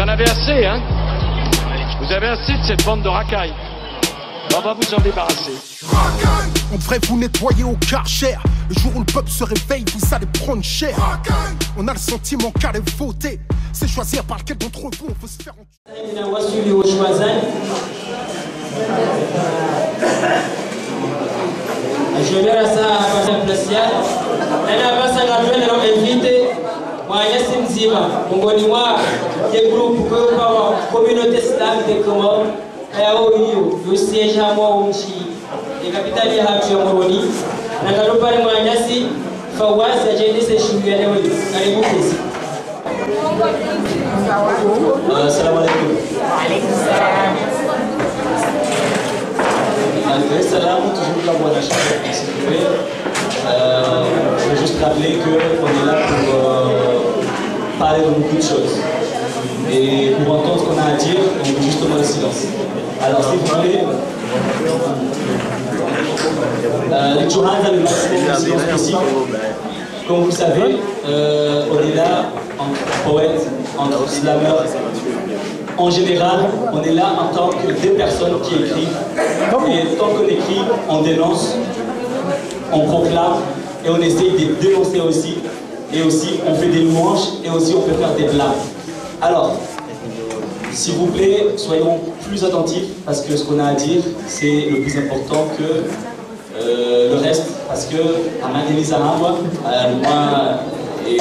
en avez assez, hein? Vous avez assez de cette bande de racailles. On va vous en débarrasser. On devrait vous nettoyer au Karcher. Le jour où le peuple se réveille, vous allez prendre cher. On a le sentiment qu'aller voter, c'est choisir par lequel d'entre vous on veut se faire Ajudar essa apreciar, ela vai ser a invite, mas esse mzima, mwa de grupo que a communauté islamique como é o siège à moi onchi, e capitale ya hapo Moroni, na kalopare mwanyasi Fawaz ajende se shughuli leo. Karibu kesi. Assalamu alaikum. Alaikum salam. Salam, toujours la bonne achat, s'il vous plaît. Je veux juste rappeler qu'on est là pour parler de beaucoup de choses. Et pour entendre ce qu'on a à dire, on veut justement le silence. Alors, s'il vous plaît, les Tchouhans a le maximum de silence possible. Comme vous le savez, on est là entre poètes, entre slameurs. En général, on est là en tant que des personnes qui écrivent. Et tant qu'on écrit, on dénonce, on proclame et on essaye de dénoncer aussi. Et aussi, on fait des louanges et aussi on peut faire des blâmes. Alors, s'il vous plaît, soyons plus attentifs parce que ce qu'on a à dire, c'est le plus important que le reste. Parce que, à Madélisa Hamwa, moi, et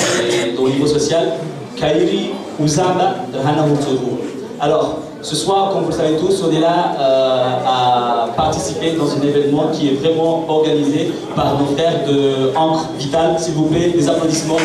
au niveau social, Kairi Ouzamba de Hana Hutourou. Alors, ce soir, comme vous le savez tous, on est là à participer dans un événement qui est vraiment organisé par nos frères de Ancre Vital. S'il vous plaît, des applaudissements.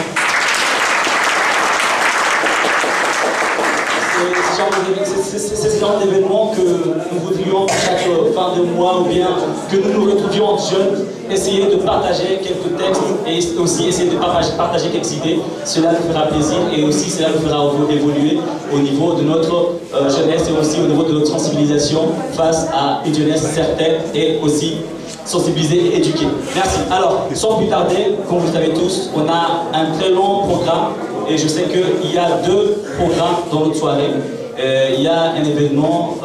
C'est ce genre d'événement que nous voudrions chaque fin de mois ou bien que nous nous retrouvions entre jeunes, essayer de partager quelques textes et aussi essayer de partager quelques idées. Cela nous fera plaisir et aussi cela nous fera évoluer au niveau de notre jeunesse et aussi au niveau de notre sensibilisation face à une jeunesse certaine et aussi sensibilisée et éduquée. Merci. Alors, sans plus tarder, comme vous le savez tous, on a un très long programme et je sais qu'il y a 2 programmes dans notre soirée. Il y a un événement,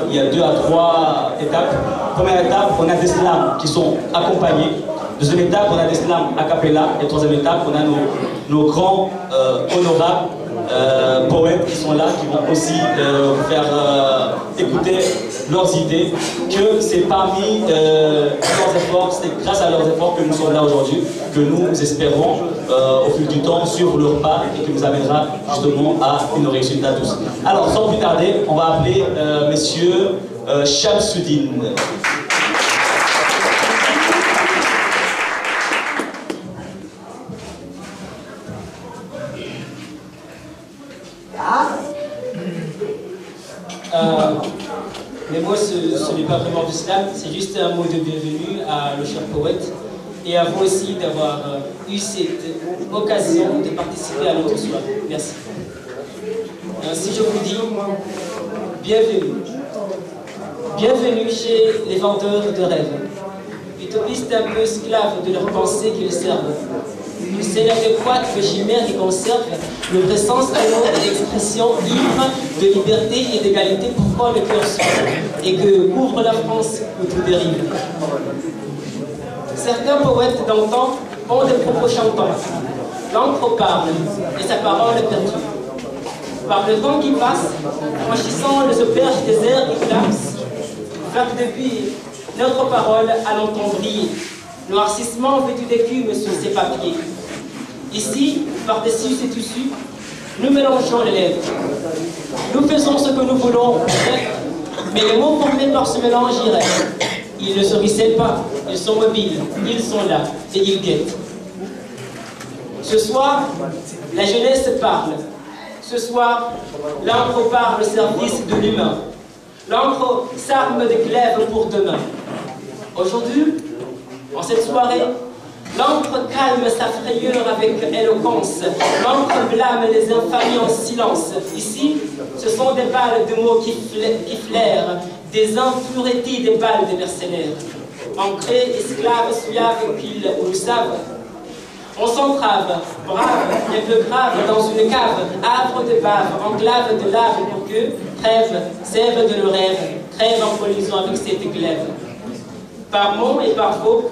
il y a 2 à 3 étapes. Première étape, on a des slams qui sont accompagnés. Deuxième étape, on a des slams a cappella. Et troisième étape, on a nos grands honorables poètes qui sont là, qui vont aussi faire écouter leurs idées, que c'est parmi leurs efforts, c'est grâce à leurs efforts que nous sommes là aujourd'hui, que nous espérons au fil du temps suivre leur pas et qui nous amènera justement à une réussite à tous. Alors sans plus tarder, on va appeler monsieur Shamsuddin. Mais moi, ce n'est pas vraiment du slam, c'est juste un mot de bienvenue à le cher poète et à vous aussi d'avoir eu cette occasion de participer à notre soirée. Merci. Si je vous dis bienvenue, bienvenue chez les vendeurs de rêves, utopistes un peu esclaves de leurs pensées qu'ils servent. Le Seigneur de croître, le chimère qui conserve le vrai sens de l'expression libre de liberté et d'égalité pourquoi le cœur s'ouvre et que couvre la France où tout dérive. Certains poètes d'antan ont des propos chantants. L'encre parle et sa parole perdure. Par le temps qui passe, franchissant les auberges déserts et claps, flaque depuis notre parole à l'entendre briller. Noircissement vêtu d'écume sur ses papiers. Ici, par-dessus ces tissus, nous mélangeons les lèvres. Nous faisons ce que nous voulons, mais les mots formés par ce mélange y restent. Ils ne se ruissellent pas, ils sont mobiles, ils sont là, et ils guettent. Ce soir, la jeunesse parle. Ce soir, l'encre parle au service de l'humain. L'encre s'arme de glaive pour demain. Aujourd'hui, en cette soirée, l'encre calme sa frayeur avec éloquence. L'encre blâme les infamies en silence. Ici, ce sont des balles de mots qui flairent, des impuretés, des balles de mercenaires. Ancrés, esclaves, souillades, qu'ils ou le savent. On s'entrave, brave, et peu grave, dans une cave, havre de bave, enclave de lave, pour que trêve, sève de nos rêves, crève en collision avec cette glaive. Par mots et par faux,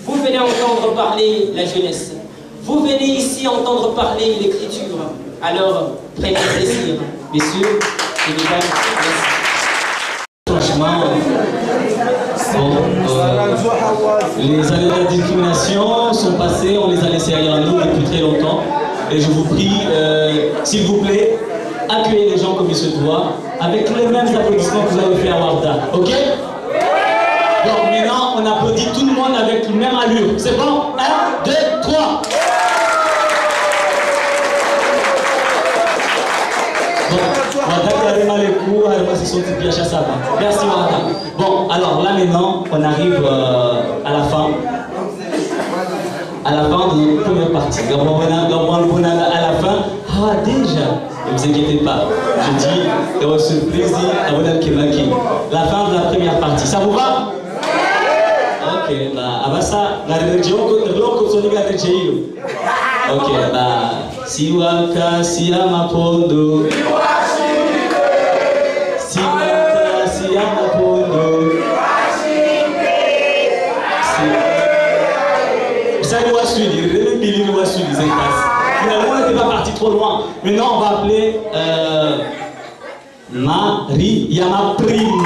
vous venez entendre parler la jeunesse. Vous venez ici entendre parler l'écriture. Alors, prenez plaisir, messieurs et mesdames. Franchement, les années de discrimination sont passées, on les a laissées derrière nous depuis très longtemps. Et je vous prie, s'il vous plaît, accueillez les gens comme il se doit, avec les mêmes applaudissements que vous avez fait à Warda. Ok? Donc maintenant, on applaudit tout le monde avec la même allure. C'est bon? 1, 2, 3. Merci Warda. Bon, alors là maintenant, on arrive à la fin. À la fin de notre première partie. À la fin, ah déjà, ne vous inquiétez pas. Je dis, et on se plaisir à vous Kemaki. La fin de la première partie. Ça vous va? Ok, bah, avant ça, la religion ok, bah, Siwaka Siyama Pondo. Siwaka Siyama Pondo. Finalement, on n'était pas parti trop loin. Maintenant, on va appeler Marie Yama Prime.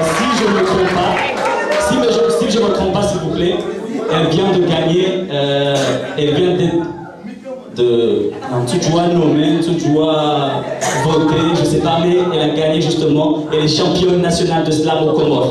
Si je ne me trompe pas, si je me trompe pas, s'il vous plaît, elle vient de gagner, elle vient de tu dois nommer, tu dois voter, je sais pas, mais elle a gagné justement, elle est championne nationale de slam au Comores.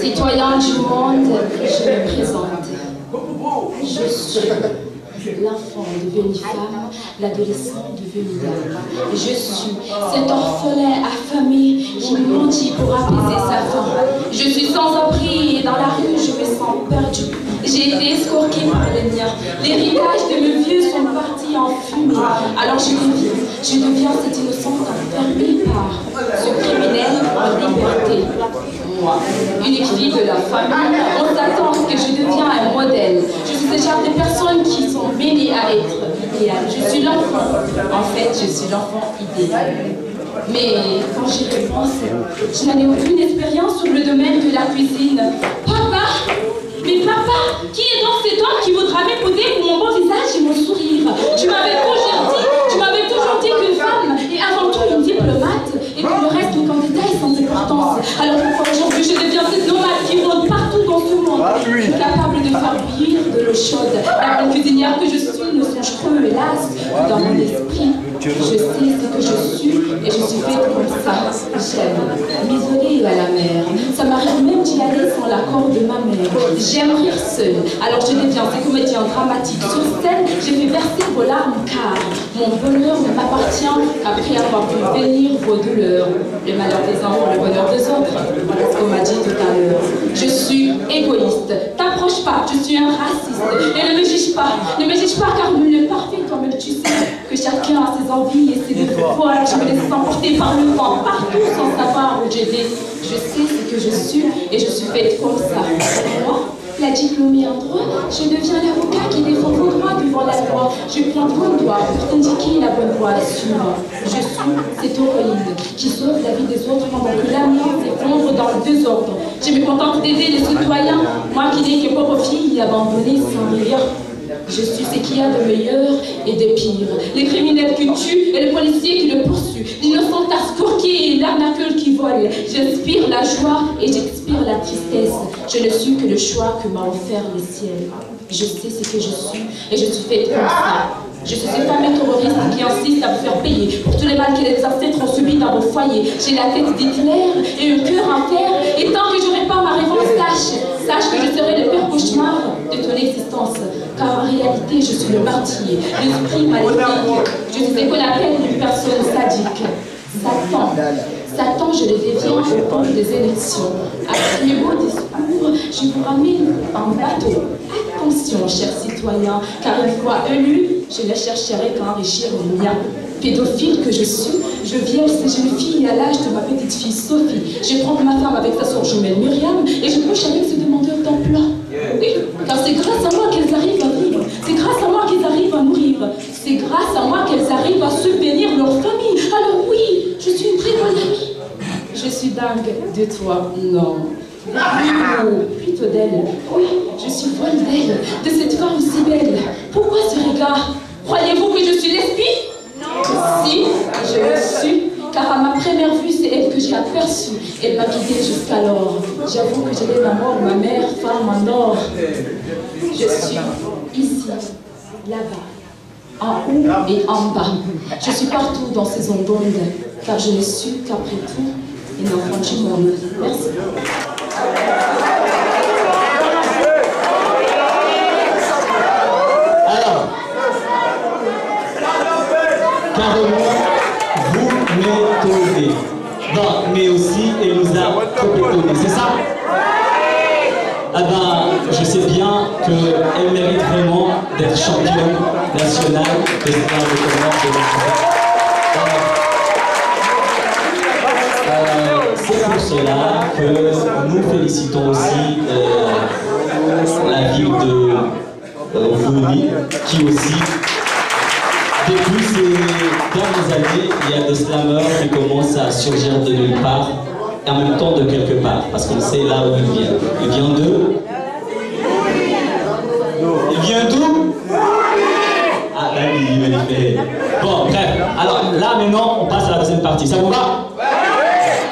Citoyens du monde, je me présente. Je suis l'enfant devenu femme, l'adolescent devenu dame. Je suis cet orphelin affamé qui mentit pour apaiser sa faim. Je suis sans abri et dans la rue je me sens perdue. J'ai été escorquée par les miens. L'héritage de mes vieux sont partis en fumée. Alors je deviens cette innocente enfermée par ce criminel en liberté. Moi, unique fille de la famille, on s'attend que je deviens un modèle. Je suis ce genre de personne qui sont bénies à être idéales. Je suis l'enfant. En fait, je suis l'enfant idéal. Mais quand j'y repense, je n'en ai aucune expérience sur le domaine de la cuisine. Papa! Mais papa, qui est donc cet homme qui voudra m'épouser pour mon beau visage et mon sourire? Tu m'avais toujours dit qu'une femme est avant tout une diplomate et que le reste du candidat est sans importance. Alors pourquoi aujourd'hui je deviens cette nomade qui rôde partout dans ce monde, capable de faire bouillir de l'eau chaude? La bonne cuisinière que je suis ne songe creux, hélas, dans mon esprit. Je sais ce que je suis et je suis faite comme ça. J'aime m'isoler à la mer. Ça m'arrive même d'y aller sans l'accord de ma mère. J'aime rire seule. Alors je deviens des comédiens dramatiques. Sur scène, j'ai fait verser vos larmes car mon bonheur ne m'appartient qu'après avoir pu bénir vos douleurs. Le malheur des uns pour le bonheur des autres. Voilà ce qu'on m'a dit tout à l'heure. Je suis égoïste. T'approche pas, je suis un raciste. Et ne me juge pas. Ne me juge pas car nul n'est parfait toi-même tu sais que chacun a ses envies et ses défauts. Voilà, je me laisse emporter par le vent partout sans savoir où je vais. Je sais ce que je suis et je suis faite comme ça. Moi, la diplômée en droit, je deviens l'avocat qui défend vos droits devant la loi. Je prends vos doigts pour t'indiquer la bonne voie à suivre. Je suis cette héroïne qui sauve la vie des autres pendant que la mienne s'effondre dans le désordre. Je me contente d'aider les citoyens, moi qui n'ai que pauvre fille abandonnée sans rien. Je suis ce qu'il y a de meilleur et de pire. Les criminels qui tuent et les policiers qui le poursuivent. L'innocent escroqué et l'arnaqueur qui vole. J'inspire la joie et j'expire la tristesse. Je ne suis que le choix que m'a offert le ciel. Je sais ce que je suis et je suis faite comme ça. Je suis cette femme terroriste qui insiste à vous faire payer pour tous les mal que les ancêtres ont subis dans vos foyers. J'ai la tête d'Hitler et un cœur en fer. Et tant que j'aurai pas ma réponse, sache que je serai le pire cauchemar de ton existence. Car en réalité, je suis le martyr, l'esprit maléfique. Je suis ce qu'on appelle une personne sadique. Satan. Satan, je le déviens au cours des élections. Avec mes beaux discours, je vous ramène en bateau. Attention, chers citoyens, car une fois élu, je ne chercherai qu'à enrichir le mien. Pédophile que je suis, je viole ces jeunes filles à l'âge de ma petite fille Sophie. Je prends ma femme avec sa soeur jumelle Myriam et je couche avec ce demandeur d'emploi. Oui, car c'est grâce à moi qu'elles arrivent à vivre. C'est grâce à moi qu'elles arrivent à nourrir. C'est grâce à moi qu'elles arrivent à subvenir leur famille. Alors oui, je suis une très bonne amie. Je suis dingue de toi, non. Plutôt d'elle. Oui, je suis folle d'elle, de cette femme si belle. Pourquoi ce regard? Croyez-vous que je suis lesbienne? Si, je le suis, car à ma première vue, c'est elle que j'ai aperçue. Elle m'a guidée jusqu'alors. J'avoue que je l'aime à mort, ma mère, femme en or. Je suis ici, là-bas, en haut et en bas. Je suis partout dans ces ondes, car je ne suis qu'après tout une enfant du monde. Merci. Alors, carrément, vous m'étonnez. Bon, mais aussi, elle nous a trop étonnés, c'est ça? Ah ben, je sais bien qu'elle mérite vraiment d'être championne nationale de ce genre de combat. C'est pour cela que nous félicitons aussi la ville de Vony, qui aussi, depuis ces dernières années, il y a des slammers qui commencent à surgir de nulle part, et en même temps de quelque part, parce qu'on sait là où il vient. Il vient d'où? Il vient d'où? Ah, là, il fait. Bon, bref. Alors, là, maintenant, on passe à la deuxième partie. Ça vous va?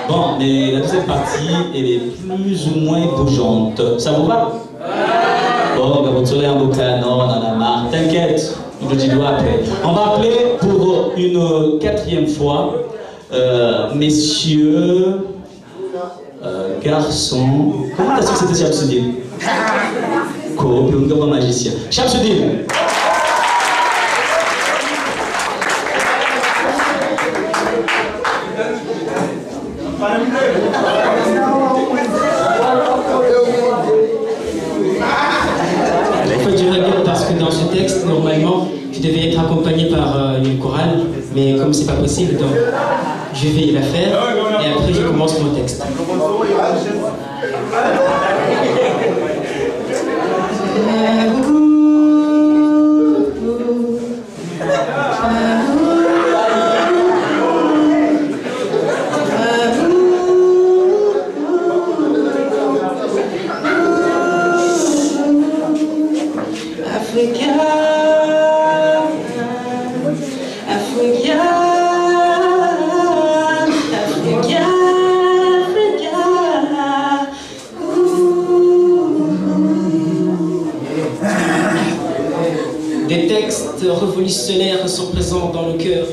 Bon, mais la deuxième partie, elle est plus ou moins bougeante. Ça vous va? Bon, ben, vous tirez un boucan, non, on en a marre. T'inquiète, je te dis après. On va appeler pour une quatrième fois, messieurs, garçons. Comment t'as su que c'était Shamsuddin? Quoi, puis on est magicien. Shamsuddin! En fait, je regrette parce que dans ce texte, normalement, tu devais être accompagné par une chorale, mais comme c'est pas possible, donc je vais la faire et après je commence mon texte. Des textes révolutionnaires sont présents dans le cœur.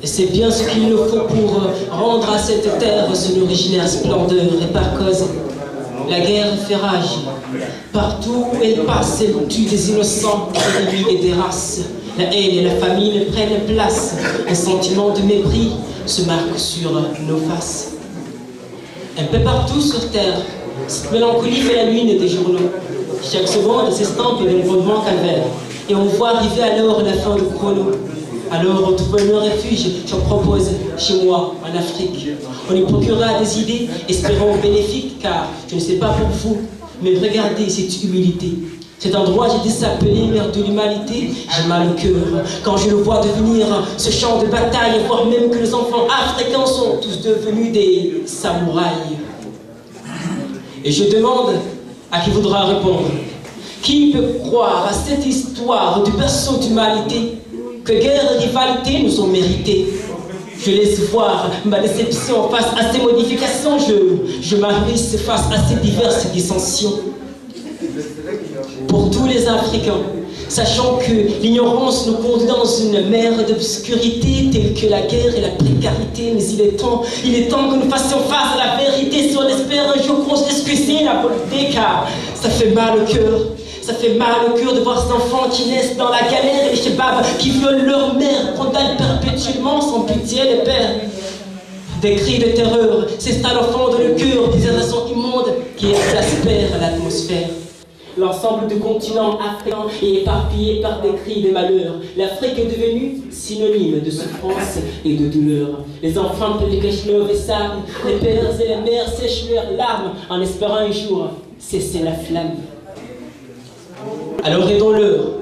Et c'est bien ce qu'il nous faut pour rendre à cette terre son originaire splendeur. Et par cause, la guerre fait rage. Partout où elle passe, elle tue des innocents, des ennemis et des races. La haine et la famine prennent place. Un sentiment de mépris se marque sur nos faces. Un peu partout sur terre, cette mélancolie fait la lune des journaux. Chaque seconde s'estampe d'un grondement calvaire. Et on voit arriver alors la fin du chrono. Alors, trouver un refuge, j'en propose chez moi, en Afrique. On y procurera des idées, espérons bénéfiques, car je ne sais pas pour vous, mais regardez cette humilité. Cet endroit, j'ai été appelé mère de l'humanité, j'ai mal au cœur. Quand je le vois devenir ce champ de bataille, voire même que les enfants africains sont tous devenus des samouraïs. Et je demande à qui voudra répondre. Qui peut croire à cette histoire du berceau d'humanité, que guerre et rivalité nous ont mérité? Je laisse voir ma déception face à ces modifications, je m'arrisse face à ces diverses dissensions. Pour tous les Africains, sachant que l'ignorance nous conduit dans une mer d'obscurité telle que la guerre et la précarité, mais il est temps que nous fassions face à la vérité si on espère un jour qu'on s'excuser la volonté, car ça fait mal au cœur. Ça fait mal au cœur de voir ces enfants qui naissent dans la galère et les chebabs qui violent leur mère, condamnent perpétuellement sans pitié les pères. Des cris de terreur s'installent au fond de le cœur des agressions immondes qui exaspèrent l'atmosphère. L'ensemble du continent africain est éparpillé par des cris de malheur. L'Afrique est devenue synonyme de souffrance et de douleur. Les enfants de Keshnev et Sam, les pères et les mères sèchent leurs larmes en espérant un jour cesser la flamme. Alors aidons-les,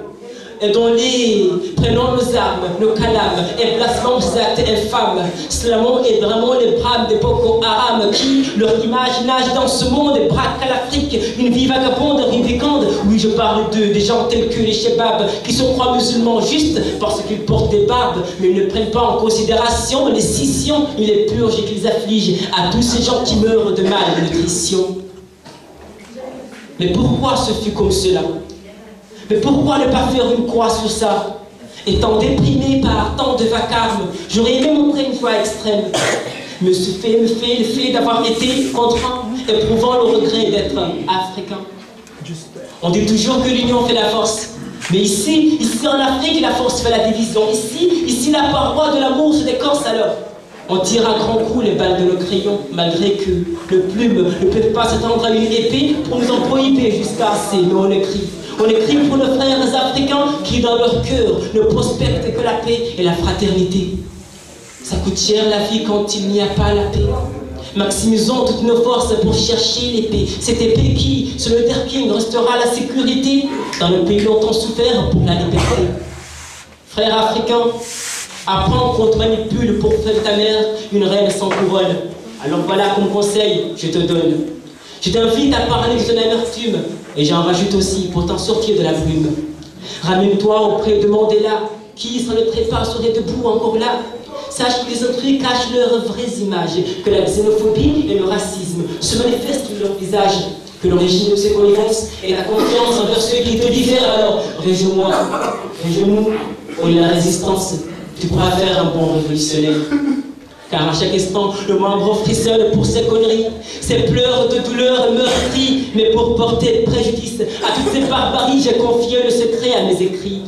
prenons nos armes, nos calames, et blasphons ces actes infâmes. Slamons et bramons les brames des Boko Haram qui, leur image nage dans ce monde et braque à l'Afrique une vie vagabonde, ridicande. Oui, je parle d'eux, des gens tels que les Chebabs qui se croient musulmans juste parce qu'ils portent des barbes, mais ils ne prennent pas en considération les scissions et les purges qu'ils affligent à tous ces gens qui meurent de malnutrition. Mais pourquoi ce fut comme cela? Mais pourquoi ne pas faire une croix sur ça? Étant déprimé par tant de vacarme, j'aurais aimé montrer une joie extrême. Mais le fait d'avoir été contraint, éprouvant le regret d'être africain. On dit toujours que l'union fait la force. Mais ici en Afrique, la force fait la division. Ici la paroi de l'amour se décorce alors. On tire à grands coups les balles de nos crayons, malgré que le plume ne peut pas s'attendre à une épée pour nous en prohiber jusqu'à assez. Mais on écrit. On écrit pour nos frères africains qui, dans leur cœur, ne prospectent que la paix et la fraternité. Ça coûte cher la vie quand il n'y a pas la paix. Maximisons toutes nos forces pour chercher l'épée. Cette épée qui, sur le King, restera la sécurité dans le pays longtemps souffert pour la liberté. Frères africains, apprends qu'on te manipule pour faire ta mère une reine sans couronne. Alors voilà comme conseil, je te donne. Je t'invite à parler de ton amertume, et j'en rajoute aussi pour t'en sortir de la brume. Ramène-toi auprès de Mandela, qui, sans le trépas, serait debout encore là. Sache que les autrui cachent leurs vraies images, que la xénophobie et le racisme se manifestent sur leur visage, que l'origine de ces connivences est la confiance envers ceux qui te diffèrent. Alors, réjouis-nous, pour la résistance, tu pourras faire un bon révolutionnaire. Car à chaque instant, le membre frissonne pour ses conneries, ses pleurs de douleur meurtries, mais pour porter préjudice à toutes ces barbaries, j'ai confié le secret à mes écrits,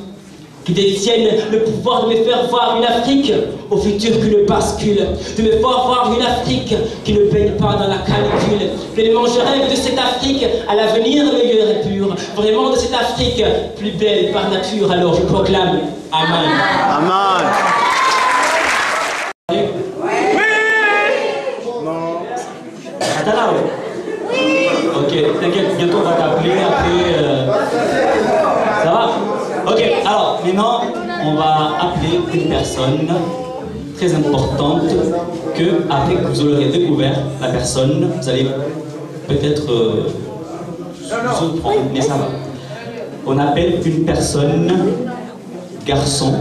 qui détiennent le pouvoir de me faire voir une Afrique au futur qui ne bascule, de me faire voir une Afrique qui ne baigne pas dans la canicule. Pleinement je rêve de cette Afrique à l'avenir meilleur et pur, vraiment de cette Afrique plus belle par nature. Alors je proclame Amen. Amen. Ok, t'inquiète, bientôt on va t'appeler après. Ça va? Ok, alors maintenant on va appeler une personne très importante que, après que vous aurez découvert la personne, vous allez peut-être vous surprendre, mais ça va. On appelle une personne garçon.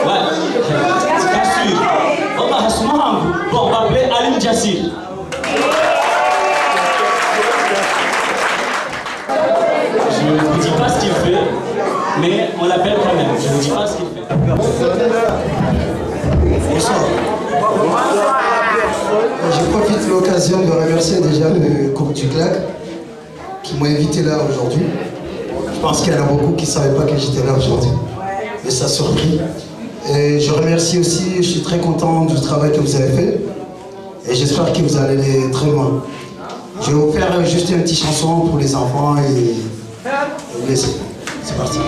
Ouais, bien sûr. Bon, on va appeler Alim Jassir. Je ne vous dis pas ce qu'il fait, mais on l'appelle quand même. Je ne vous dis pas ce qu'il fait. Bonsoir. Je profite de l'occasion de remercier déjà le groupe du CLAC qui m'a invité là aujourd'hui. Je pense qu'il y en a beaucoup qui ne savaient pas que j'étais là aujourd'hui. Et ça a surpris. Et je remercie aussi, je suis très content du travail que vous avez fait. Et j'espère que vous allez aller très loin. Je vais vous faire juste une petite chanson pour les enfants et vous laisser. C'est parti.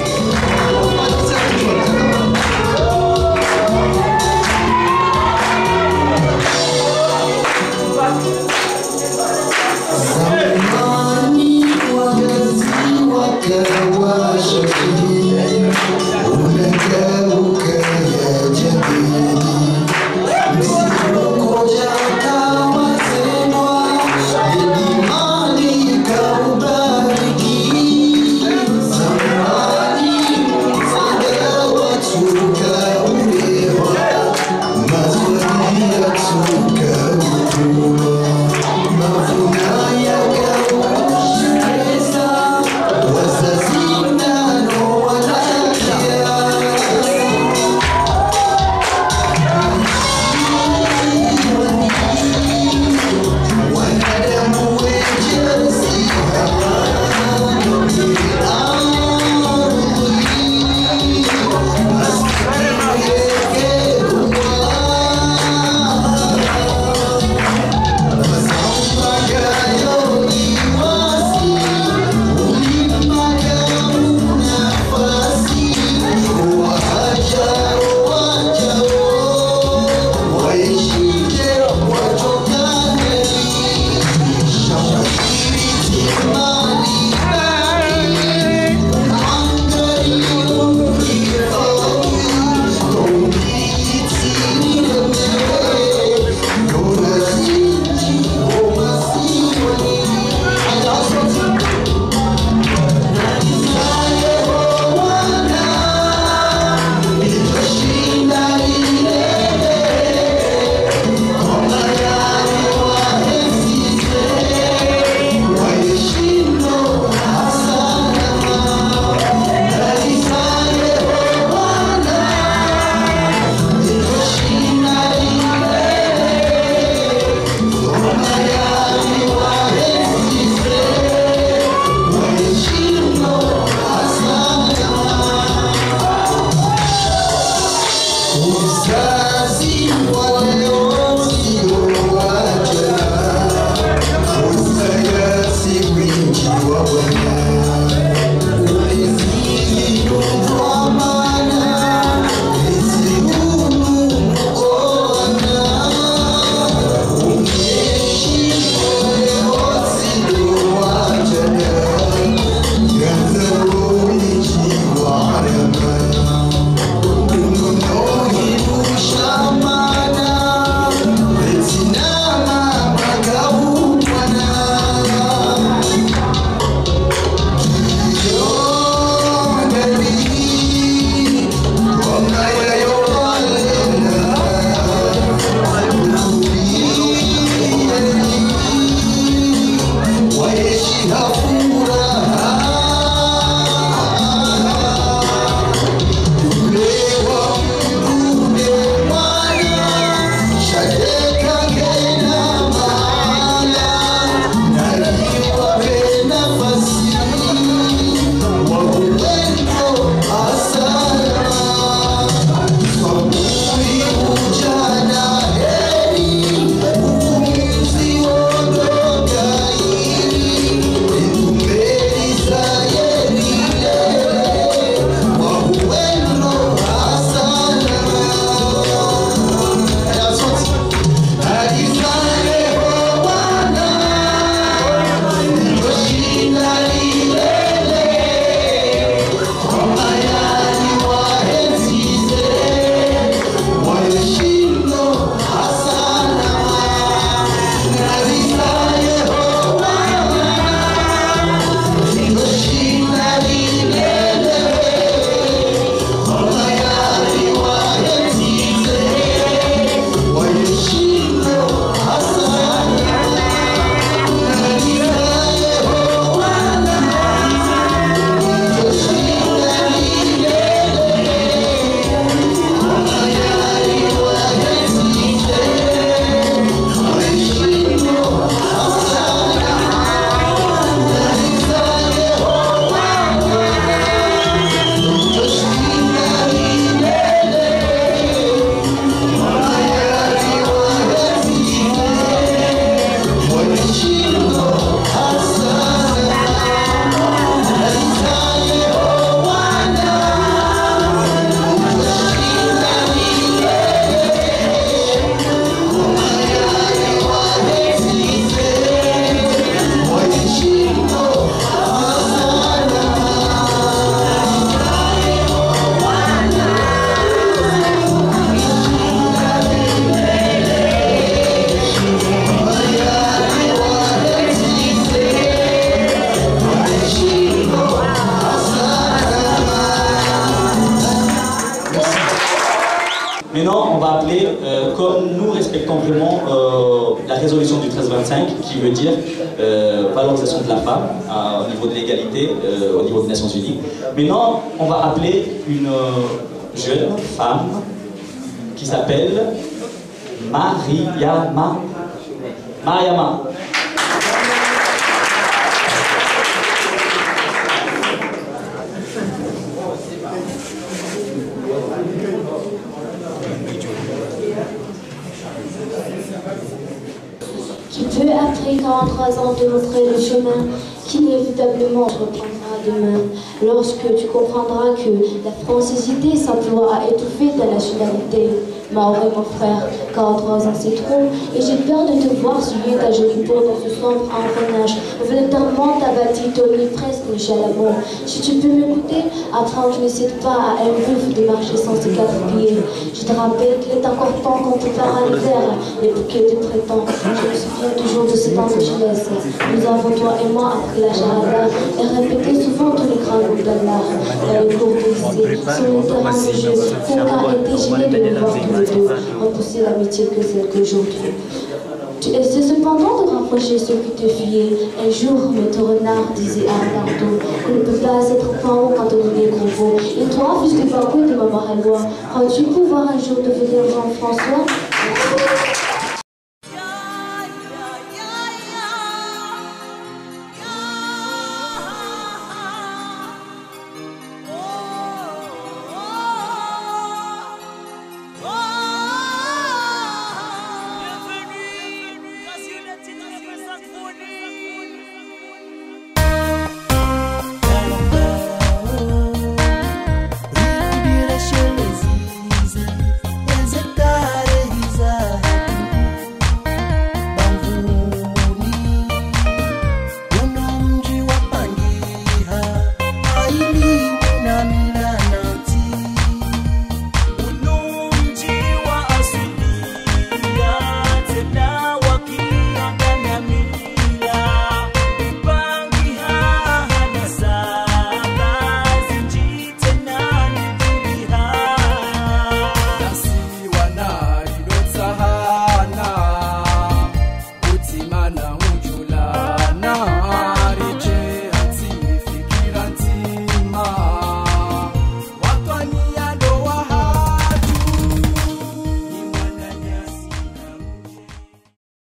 rappeler comme nous respectons vraiment la résolution du 1325, qui veut dire valorisation de la femme au niveau de l'égalité, au niveau des Nations Unies. Maintenant, on va appeler une jeune femme qui s'appelle Mariama. Mariama. Qui peut, après 43 ans, te montrer le chemin qu'inévitablement tu reprendras demain, lorsque tu comprendras que la francésité s'emploie à étouffer ta nationalité. Maoré, mon frère, 43 ans c'est trop, et j'ai peur de te voir souiller ta jolie peau dans ce sombre engrenage. Volontairement t'abattis, Tony, presque Michel Amour. Si tu peux m'écouter, apprends que je n'hésite pas à un buff de marcher sans ses 4 pieds. Je te rappelle qu'il est encore temps qu'on te parle l'hiver, les bouquets te prétendent. Je me souviens toujours de ce temps que je laisse. Nous avons, toi et moi, appris la charada et répété souvent tous les grands mots d'Allah. Dans les cours de lycée, sur le terrain de jeu, Foucault était gêné de nous voir tous les deux, repousser l'amitié que celle qu'aujourd'hui. Tu essaies cependant de rapprocher ceux qui te fuyaient. Un jour, Maître Renard disait à Arnardo qu'on ne peut pas être pan quand on est gros beau. Et toi, fils de Bakou et de Maman Ralois, crois-tu pouvoir un jour devenir Jean-François?